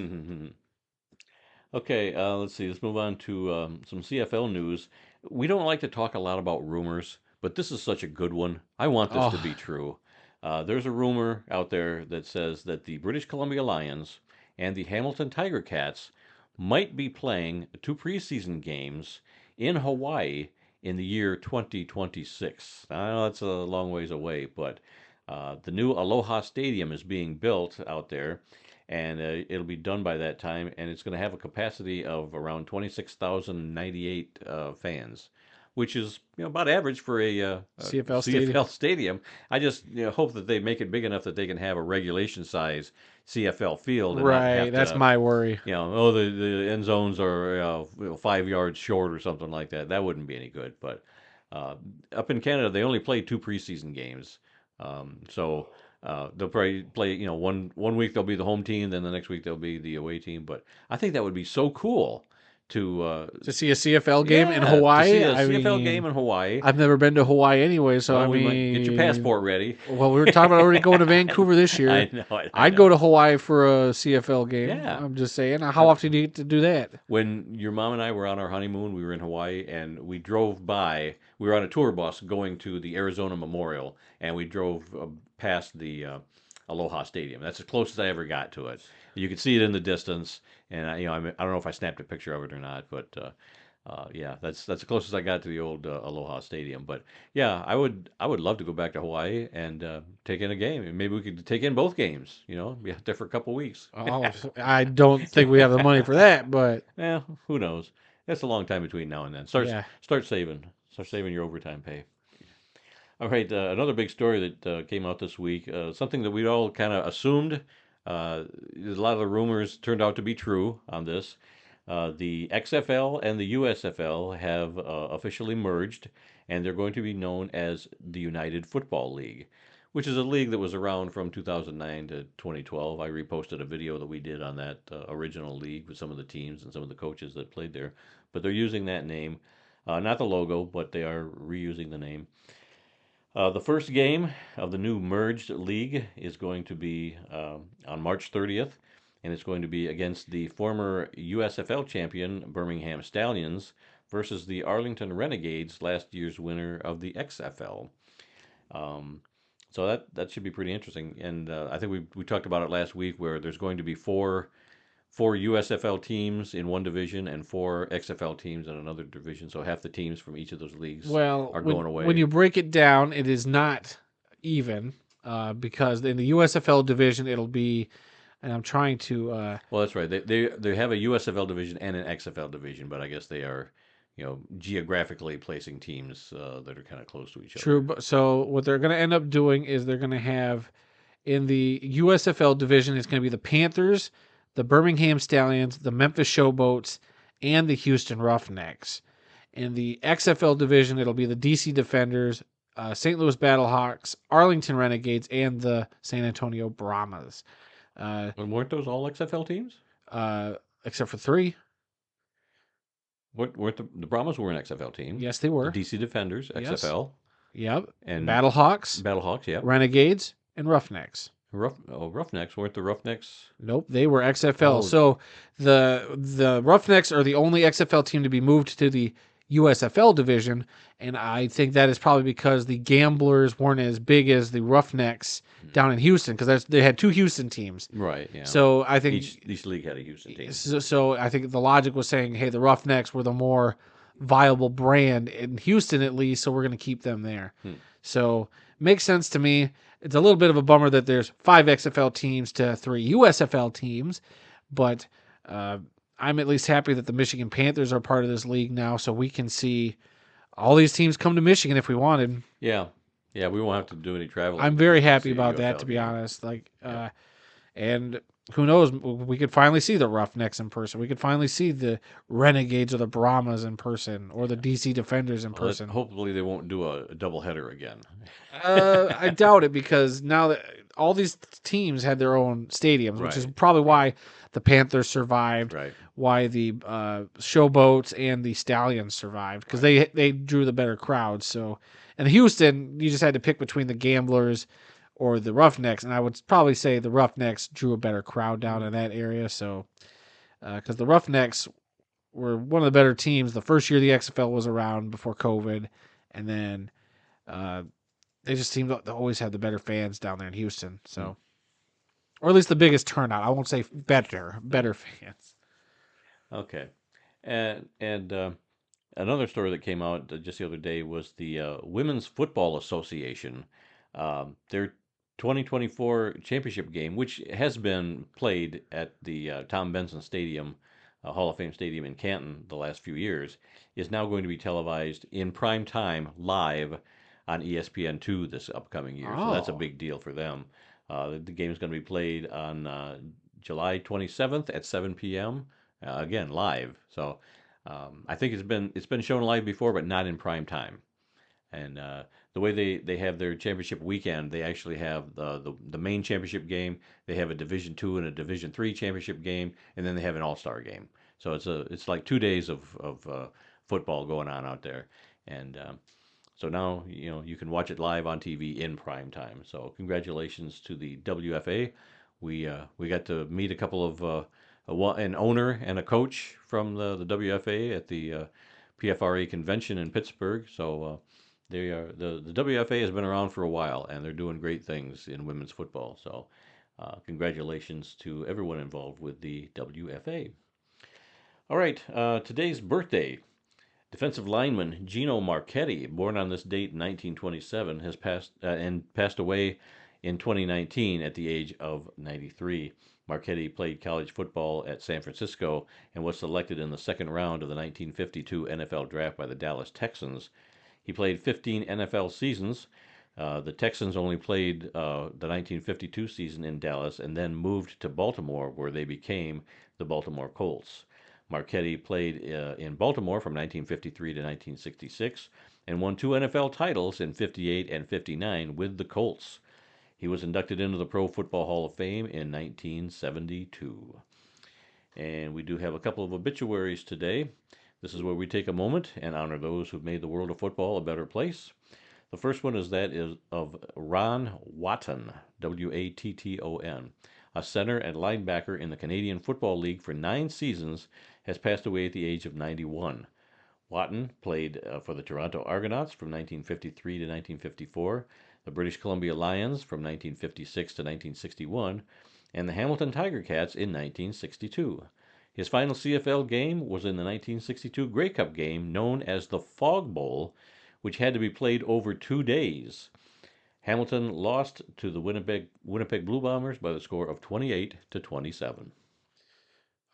Okay, let's see. Let's move on to some CFL news. We don't like to talk a lot about rumors, but this is such a good one. I want this to be true. There's a rumor out there that says that the British Columbia Lions and the Hamilton Tiger Cats might be playing 2 preseason games in Hawaii in the year 2026. I know that's a long ways away, but the new Aloha Stadium is being built out there, and it'll be done by that time, and it's going to have a capacity of around 26,098 fans, which is about average for a CFL stadium. I just hope that they make it big enough that they can have a regulation size CFL field. And right, that's my worry. The end zones are 5 yards short or something like that. That wouldn't be any good. But up in Canada, they only play 2 preseason games. So they'll probably play, one week they'll be the home team, then the next week they'll be the away team. But I think that would be so cool to see a CFL game in yeah, to see Hawaii. a I CFL mean, game in Hawaii. I've never been to Hawaii anyway, so Well, I we might get your mean, passport ready. well, we were talking about already going to Vancouver this year. I know. I'd go to Hawaii for a CFL game. Yeah. I'm just saying. How often do you get to do that? When your mom and I were on our honeymoon, we were in Hawaii, and we drove by. We were on a tour bus going to the Arizona Memorial, and we drove past the Aloha Stadium. That's as close as I ever got to it. You could see it in the distance, and I don't know if I snapped a picture of it or not, but yeah, that's the closest I got to the old Aloha Stadium. But yeah, I would love to go back to Hawaii and take in a game, and maybe we could take in both games. Be out there for a couple weeks. Oh, I don't think we have the money for that, but yeah, who knows? That's a long time between now and then. Start saving your overtime pay. All right, another big story that came out this week, something that we'd all kind of assumed. A lot of the rumors turned out to be true on this. The XFL and the USFL have officially merged, and they're going to be known as the United Football League, which is a league that was around from 2009 to 2012. I reposted a video that we did on that original league with some of the teams and some of the coaches that played there. But they're using that name, not the logo, but they are reusing the name. The first game of the new merged league is going to be on March 30th, and it's going to be against the former USFL champion Birmingham Stallions versus the Arlington Renegades, last year's winner of the XFL. So that should be pretty interesting. And I think we talked about it last week, where there's going to be four USFL teams in one division and four XFL teams in another division. So half the teams from each of those leagues are going away. When you break it down, it is not even because in the USFL division it'll be, and I'm trying to. Well, that's right. They have a USFL division and an XFL division, but I guess they are, geographically placing teams that are kind of close to each other. True. So what they're going to end up doing is they're going to have in the USFL division, it's going to be the Panthers, the Birmingham Stallions, the Memphis Showboats, and the Houston Roughnecks. In the XFL division, it'll be the DC Defenders, St. Louis Battlehawks, Arlington Renegades, and the San Antonio Brahmas. And weren't those all XFL teams? Except for 3. Weren't the Brahmas were an XFL team? Yes, they were. The DC Defenders, XFL. Yep. And Battlehawks, yeah. Renegades, and Roughnecks. Roughnecks. Weren't the Roughnecks? Nope, they were XFL. Oh. So the Roughnecks are the only XFL team to be moved to the USFL division, and I think that is probably because the Gamblers weren't as big as the Roughnecks down in Houston, because they had 2 Houston teams. Right, yeah. So I think each league had a Houston team. So I think the logic was saying, hey, the Roughnecks were the more viable brand in Houston at least, so we're going to keep them there. So makes sense to me. It's a little bit of a bummer that there's 5 XFL teams to 3 USFL teams, but I'm at least happy that the Michigan Panthers are part of this league now, so we can see all these teams come to Michigan if we wanted. Yeah, we won't have to do any traveling. I'm very happy about that, to be honest. And who knows, we could finally see the Roughnecks in person. We could finally see the Renegades or the Brahmas in person, or the DC Defenders in person. Hopefully they won't do a doubleheader again. I doubt it, because now that all these teams had their own stadiums, which is probably why the Panthers survived, why the Showboats and the Stallions survived, because they drew the better crowds. So, in Houston, you just had to pick between the Gamblers or the Roughnecks, and I would probably say the Roughnecks drew a better crowd down in that area. So, because the Roughnecks were one of the better teams the first year the XFL was around before COVID, and then they just seemed to always have the better fans down there in Houston. So, or at least the biggest turnout. I won't say better fans. Okay, and another story that came out just the other day was the Women's Football Association. Their 2024 championship game, which has been played at the Tom Benson Stadium, Hall of Fame Stadium in Canton the last few years, is now going to be televised in prime time live on ESPN2 this upcoming year. So that's a big deal for them. The game is going to be played on July 27th at 7 p.m. Again, live. So I think it's been shown live before, but not in prime time. And the way they have their championship weekend, they actually have the main championship game. They have a Division II and a Division III championship game, and then they have an All-Star game. So it's like 2 days of football going on out there, and so now you can watch it live on TV in prime time. So congratulations to the WFA. We got to meet a couple of an owner and a coach from the WFA at the PFRA convention in Pittsburgh. So they are the WFA has been around for a while, and they're doing great things in women's football. So congratulations to everyone involved with the WFA. All right, today's birthday. Defensive lineman Gino Marchetti, born on this date in 1927, has passed away in 2019 at the age of 93. Marchetti played college football at San Francisco and was selected in the second round of the 1952 NFL Draft by the Dallas Texans. He played 15 NFL seasons. The Texans only played the 1952 season in Dallas and then moved to Baltimore, where they became the Baltimore Colts. Marchetti played in Baltimore from 1953 to 1966 and won 2 NFL titles in 58 and 59 with the Colts. He was inducted into the Pro Football Hall of Fame in 1972. And we do have a couple of obituaries today. This is where we take a moment and honor those who've made the world of football a better place. The first one is of Ron Watton, Watton. A center and linebacker in the Canadian Football League for 9 seasons, has passed away at the age of 91. Watton played for the Toronto Argonauts from 1953 to 1954, the British Columbia Lions from 1956 to 1961, and the Hamilton Tiger Cats in 1962. His final CFL game was in the 1962 Grey Cup game known as the Fog Bowl, which had to be played over 2 days. Hamilton lost to the Winnipeg Blue Bombers by the score of 28-27.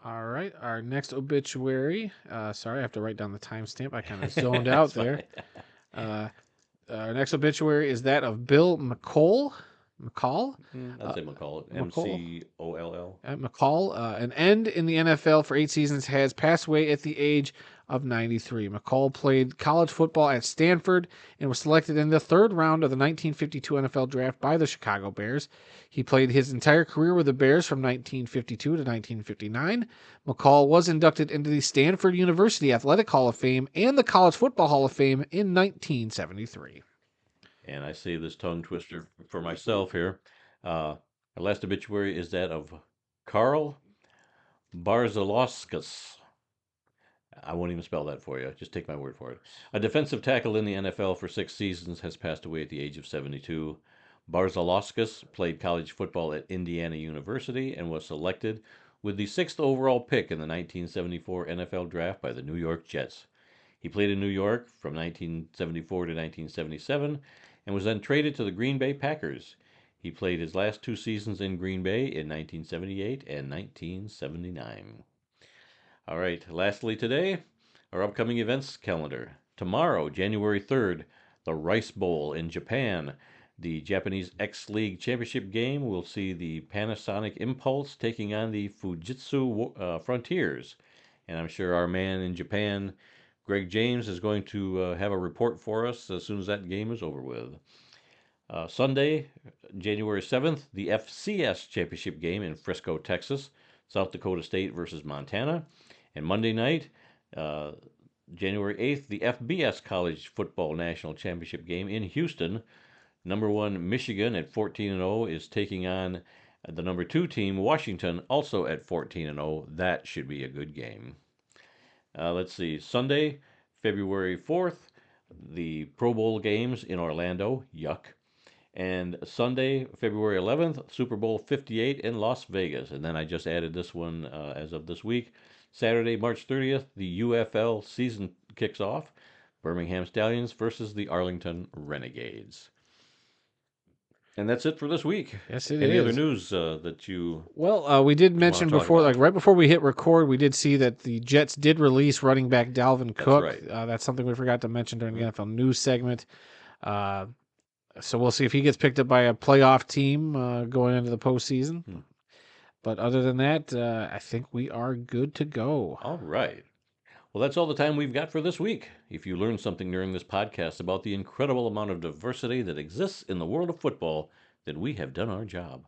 All right, our next obituary. Sorry, I have to write down the timestamp. I kind of zoned out there. Our next obituary is that of Bill McCall. McCall? I'd say McCall. MCOLL. McCall, an end in the NFL for 8 seasons, has passed away at the age of 93. McCall played college football at Stanford and was selected in the third round of the 1952 NFL Draft by the Chicago Bears. He played his entire career with the Bears from 1952 to 1959. McCall was inducted into the Stanford University Athletic Hall of Fame and the College Football Hall of Fame in 1973. And I say this tongue twister for myself here. Our last obituary is that of Karl Barzalauskas. I won't even spell that for you. Just take my word for it. A defensive tackle in the NFL for 6 seasons has passed away at the age of 72. Barzalauskas played college football at Indiana University and was selected with the 6th overall pick in the 1974 NFL Draft by the New York Jets. He played in New York from 1974 to 1977 and was then traded to the Green Bay Packers. He played his last 2 seasons in Green Bay in 1978 and 1979. All right, lastly today, our upcoming events calendar. Tomorrow, January 3rd, the Rice Bowl in Japan. The Japanese X-League Championship game will see the Panasonic Impulse taking on the Fujitsu Frontiers. And I'm sure our man in Japan, Greg James, is going to have a report for us as soon as that game is over with. Sunday, January 7th, the FCS Championship game in Frisco, Texas. South Dakota State versus Montana. And Monday night, January 8th, the FBS College Football National Championship game in Houston. Number 1 Michigan at 14-0 is taking on the number 2 team Washington, also at 14-0. That should be a good game. Let's see. Sunday, February 4th, the Pro Bowl games in Orlando. Yuck. And Sunday, February 11th, Super Bowl 58 in Las Vegas. And then I just added this one as of this week. Saturday, March 30th, the UFL season kicks off. Birmingham Stallions versus the Arlington Renegades. And that's it for this week. Yes, it is. Any other news that you... Well, we did mention before, like right before we hit record, we did see that the Jets did release running back Dalvin Cook. That's right. That's something we forgot to mention during the NFL news segment. So we'll see if he gets picked up by a playoff team going into the postseason. But other than that, I think we are good to go. All right. Well, that's all the time we've got for this week. If you learned something during this podcast about the incredible amount of diversity that exists in the world of football, then we have done our job.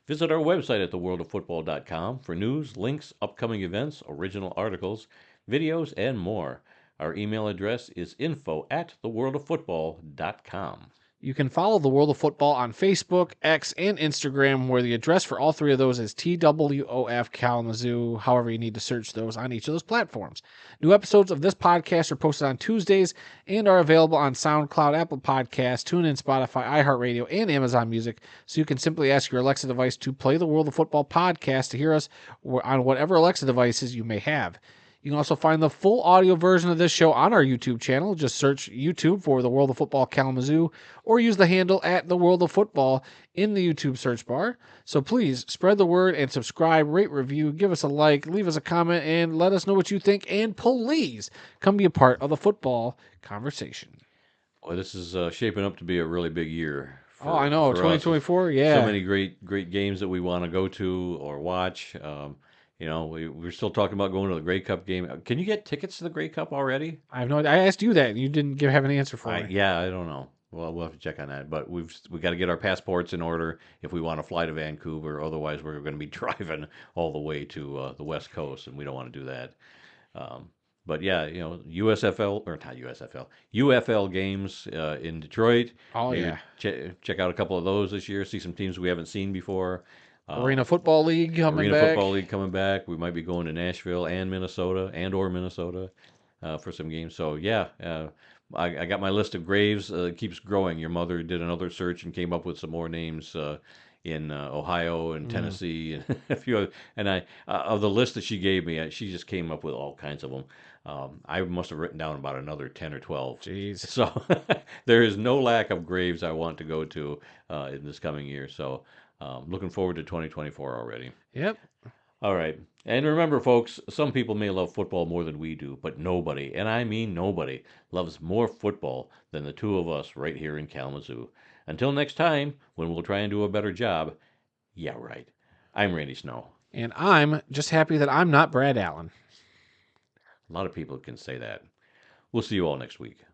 Visit our website at theworldoffootball.com for news, links, upcoming events, original articles, videos, and more. Our email address is info@theworldoffootball.com. You can follow The World of Football on Facebook, X, and Instagram, where the address for all three of those is TWOF Kalamazoo, however you need to search those on each of those platforms. New episodes of this podcast are posted on Tuesdays and are available on SoundCloud, Apple Podcasts, TuneIn, Spotify, iHeartRadio, and Amazon Music, so you can simply ask your Alexa device to play The World of Football podcast to hear us on whatever Alexa devices you may have. You can also find the full audio version of this show on our YouTube channel. Just search YouTube for The World of Football Kalamazoo or use the handle @The World of Football in the YouTube search bar. So please spread the word and subscribe, rate, review, give us a like, leave us a comment, and let us know what you think. And please come be a part of the football conversation. Boy, this is shaping up to be a really big year. I know, 2024, yeah. So many great games that we want to go to or watch. We're still talking about going to the Grey Cup game. Can you get tickets to the Grey Cup already? I have no idea. I asked you that, and you didn't have an answer for me. Yeah, I don't know. Well, we'll have to check on that. But we got to get our passports in order if we want to fly to Vancouver. Otherwise, we're going to be driving all the way to the West Coast, and we don't want to do that. But yeah, USFL or not USFL, UFL games in Detroit. Oh yeah, check out a couple of those this year. See some teams we haven't seen before. Arena Football League coming back. We might be going to Nashville and Minnesota for some games. So yeah, I got my list of graves. Keeps growing. Your mother did another search and came up with some more names in Ohio and Tennessee and a few other. And I of the list that she gave me, she just came up with all kinds of them. I must have written down about another 10 or 12. Jeez. So there is no lack of graves I want to go to in this coming year. So looking forward to 2024 already. Yep. All right. And remember, folks, some people may love football more than we do, but nobody, and I mean nobody, loves more football than the two of us right here in Kalamazoo. Until next time, when we'll try and do a better job. Yeah, right. I'm Randy Snow. And I'm just happy that I'm not Brad Allen. A lot of people can say that. We'll see you all next week.